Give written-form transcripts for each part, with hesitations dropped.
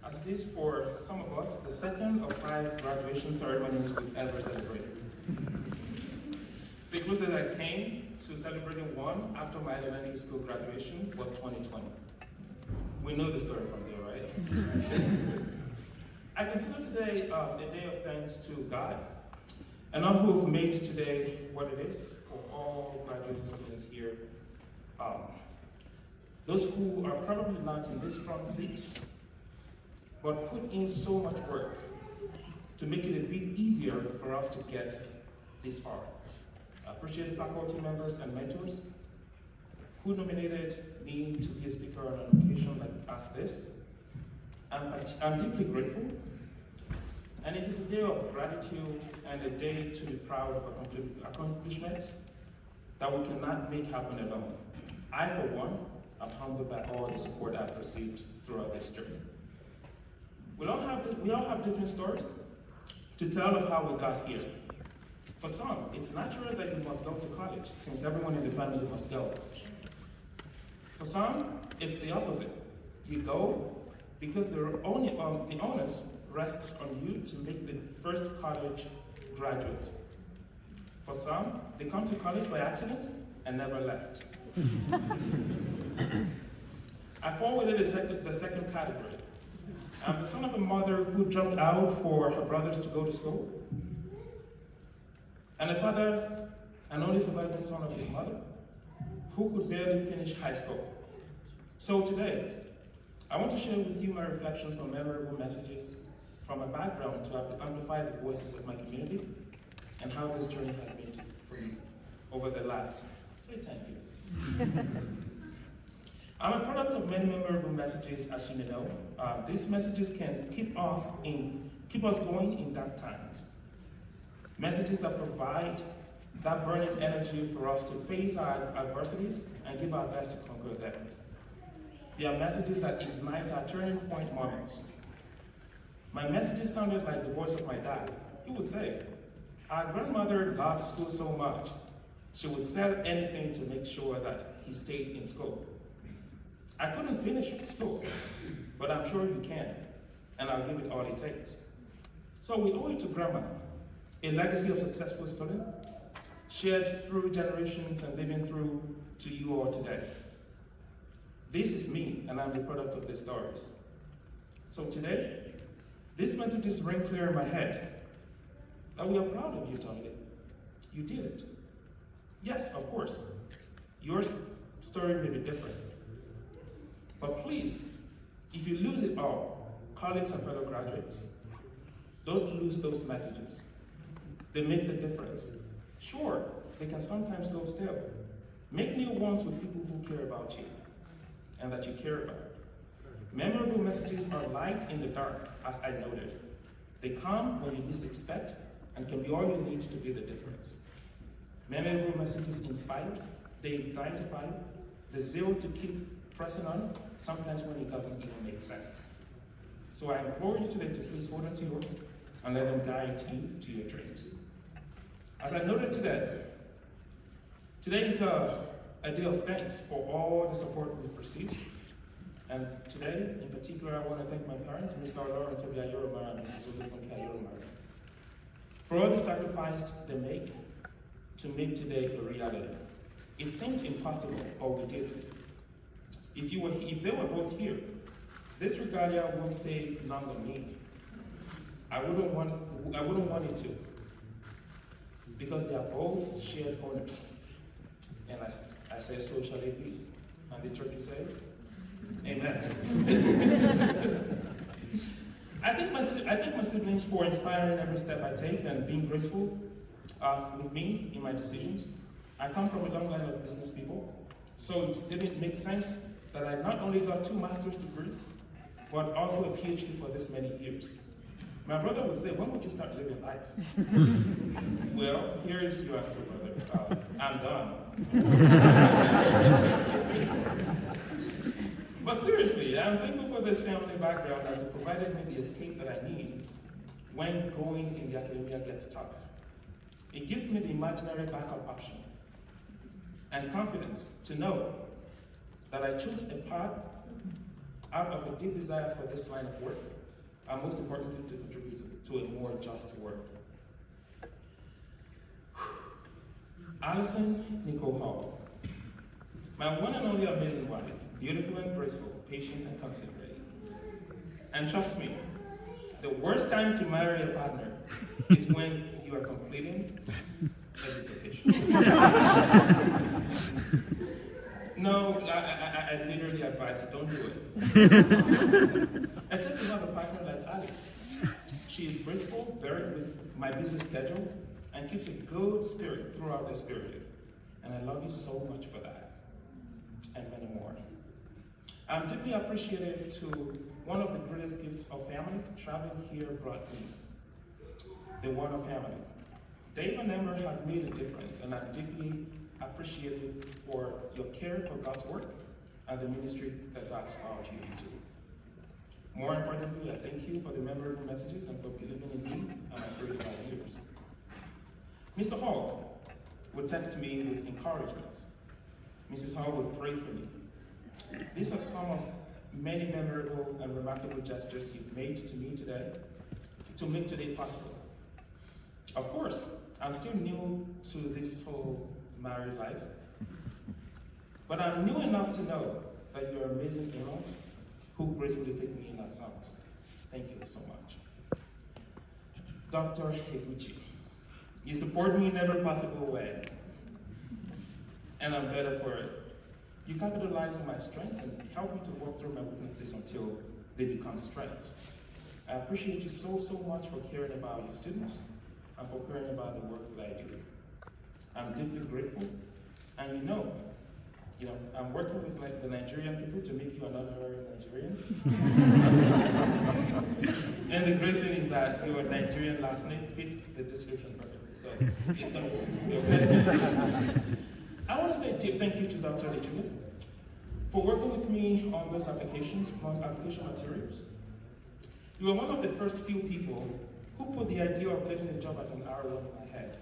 as it is for some of us, the second of 5 graduation ceremonies we've ever celebrated. The closest I came to celebrating one after my elementary school graduation was 2020. We know the story from there, right? I consider today a day of thanks to God and all who have made today what it is for all graduating students here. Those who are probably not in these front seats, but put in so much work to make it a bit easier for us to get this far. I appreciate the faculty members and mentors who nominated me to be a speaker on an occasion like this. I'm deeply grateful, and it is a day of gratitude and a day to be proud of accomplishments that we cannot make happen alone. I, for one, am humbled by all the support I've received throughout this journey. We all have different stories to tell of how we got here. For some, it's natural that you must go to college, since everyone in the family must go. For some, it's the opposite. You go because the onus rests on you to make the first college graduate. For some, they come to college by accident and never left. I fall within the second category. I'm the son of a mother who dropped out for her brothers to go to school, and a father, an only surviving son of his mother, who could barely finish high school. So today, I want to share with you my reflections on memorable messages from my background to amplify the voices of my community and how this journey has been for me over the last, say, 10 years. I'm a product of many memorable messages, as you may know. These messages can keep us going in dark times. Messages that provide that burning energy for us to face our adversities and give our best to conquer them. They are messages that ignite our turning point moments. My messages sounded like the voice of my dad. He would say, "Our grandmother loved school so much, she would sell anything to make sure that he stayed in school. I couldn't finish school, but I'm sure you can, and I'll give it all it takes." So we owe it to Grandma, a legacy of successful schooling, shared through generations and living through to you all today. This is me, and I'm the product of these stories. So today, these messages ring clear in my head that we are proud of you, Tomide. You did it. Yes, of course, your story may be different. But please, if you lose it all, colleagues and fellow graduates, don't lose those messages. They make the difference. Sure, they can sometimes go stale. Make new ones with people who care about you and that you care about. Memorable messages are light in the dark, as I noted. They come when you least expect and can be all you need to be the difference. Memorable messages inspire, they identify, the zeal to keep pressing on, sometimes when it doesn't even make sense. So I implore you today to please hold on to yours and let them guide you to your dreams. As I noted today is a day of thanks for all the support we've received. And today, in particular, I want to thank my parents, Mr. Oloruntobi and Mrs. Olufemi, for all the sacrifice they make to make today a reality. It seemed impossible, but we did it. If they were both here, this regalia won't stay long on me. I wouldn't want it to, because they are both shared owners. And I say, so shall it be. And the church will say, amen. I thank my siblings for inspiring every step I take and being graceful with me in my decisions. I come from a long line of business people, so it didn't make sense that I not only got 2 master's degrees, but also a PhD for this many years. My brother would say, when would you start living life? Well, here is your answer, brother. I'm done. But seriously, I'm thankful for this family background as it provided me the escape that I need when going in the academia gets tough. It gives me the imaginary backup option and confidence to know that I choose a path out of a deep desire for this line of work, and most importantly, to contribute to a more just world. Alison Nicole Hall, my one and only amazing wife, beautiful and graceful, patient and considerate. And trust me, the worst time to marry a partner is when you are completing a dissertation. No, I literally advise you, don't do it. Except you have a partner like Ali. She is graceful, very with my busy schedule, and keeps a good spirit throughout this period. And I love you so much for that, and many more. I'm deeply appreciative to one of the greatest gifts of family traveling here brought me, the one of family. Dave and Amber have made a difference, and I'm deeply appreciative for your care for God's work and the ministry that God's called you into. More importantly, I thank you for the memorable messages and for believing in me and my 35 years. Mr. Hall would text me with encouragements. Mrs. Hall would pray for me. These are some of many memorable and remarkable gestures you've made to me today to make today possible. Of course, I'm still new to this whole married life, but I'm new enough to know that you're amazing in-laws who gracefully take me in as sons. Thank you so much. Dr. Higuchi, you support me in every possible way, and I'm better for it. You capitalize on my strengths and help me to work through my weaknesses until they become strengths. I appreciate you so much for caring about your students and for caring about the work that I do. I'm deeply grateful, and you know, I'm working with like the Nigerian people to make you another Nigerian. And the great thing is that your Nigerian last name fits the description perfectly, so it's gonna work. I want to say thank you to Dr. Lechuga for working with me on those application materials. You were one of the first few people who put the idea of getting a job at an RO in my head.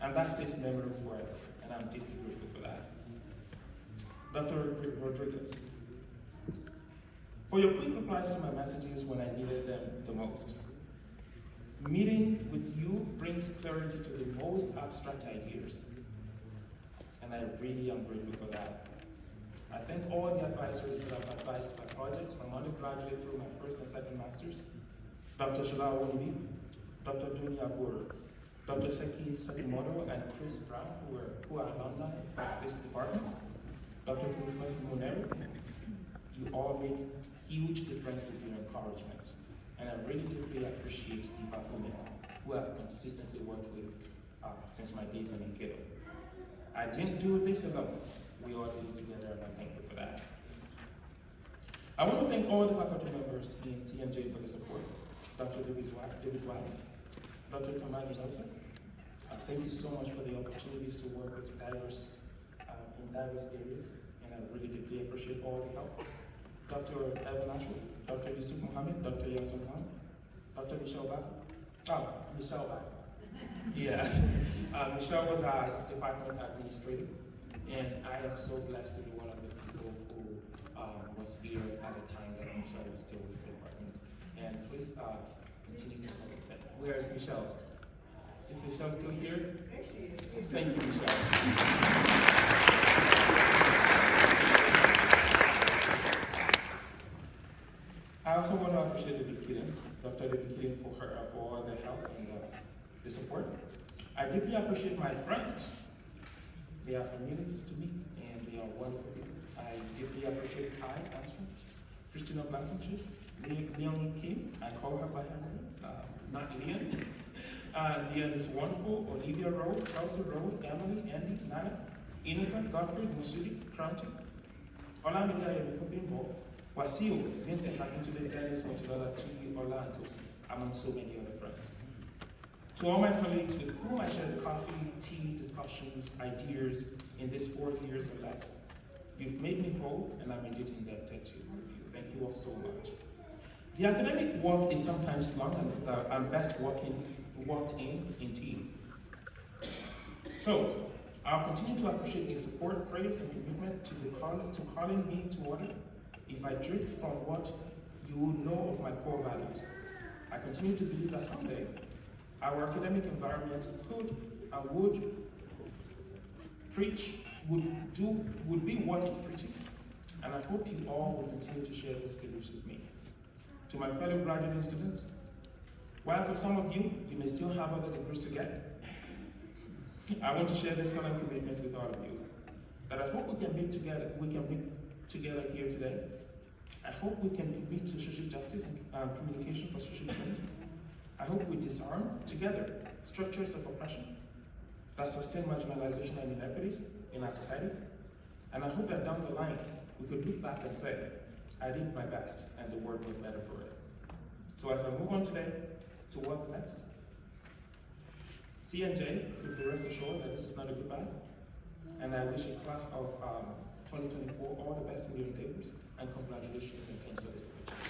And that stays memorable forever, and I'm deeply grateful for that. Dr. Rodriguez, for your quick replies to my messages when I needed them the most. Meeting with you brings clarity to the most abstract ideas, and I really am grateful for that. I thank all the advisors that have advised my projects from undergraduate through my first and second masters, Dr. Shola Onibi, Dr. Dunia Abur, Dr. Seki Sakimoto and Chris Brown, who are alumni of this department, Dr. Rufus Monero. You all made huge difference with your encouragements, and I really deeply appreciate the faculty who have consistently worked with since my days in Mankato. I didn't do this alone. We all did it together, and I'm thankful for that. I want to thank all the faculty members in CMJ for the support. Dr. David White, Dr. Tomide Oloruntobi, thank you so much for the opportunities to work with in diverse areas, and I really deeply appreciate all the help. Dr. Evan Ashwood, Dr. Yusuf Mohammed, Dr. Yanson Khan, Dr. Michelle Bach. Michelle Bach. Yes. Michelle was our department administrator, and I am so blessed to be one of the people who was here at the time that Michelle was still with the department. And please continue to notice that. Where is Michelle? Is Michelle still here? There she is. Thank you, Michelle. I also want to appreciate David Keaton, Dr. David Keaton for all the help and the support. I deeply appreciate my friends. They are familiars to me, and they are wonderful people. I deeply appreciate Kai Ashton, Christina Blankenship, Leonie Kim. I call her by her name, not Leon. Leon is wonderful. Olivia Rowe, Chelsea Rowe, Emily, Andy, Nana, Innocent, Godfrey, Musudi, Crumpton, Olamide Ayobimbo, Wasiu, Vincent Akintobe, Dennis, Motivala, Tui, Ola, and Tosi, among so many other friends. To all my colleagues with whom I shared coffee, tea, discussions, ideas in these 4 years or less, you've made me whole, and I'm indeed indebted to you. Thank you all so much. The academic work is sometimes long, and best walked in team. So, I'll continue to appreciate your support, prayers, and commitment to calling me to order if I drift from what you will know of my core values. I continue to believe that someday our academic environments could and would preach, would be what it preaches, and I hope you all will continue to share these beliefs with me. To my fellow graduating students, while for some of you, you may still have other degrees to get, I want to share this solemn commitment with all of you, that I hope we can meet together here today. I hope we can commit to social justice and communication for social change. I hope we disarm together structures of oppression that sustain marginalization and inequities in our society. And I hope that down the line, we could look back and say, I did my best and the world was better for it. So as I move on today to what's next, C&J, please rest assured that this is not a goodbye. And I wish a class of 2024 all the best in your endeavors, and congratulations and thanks for this opportunity.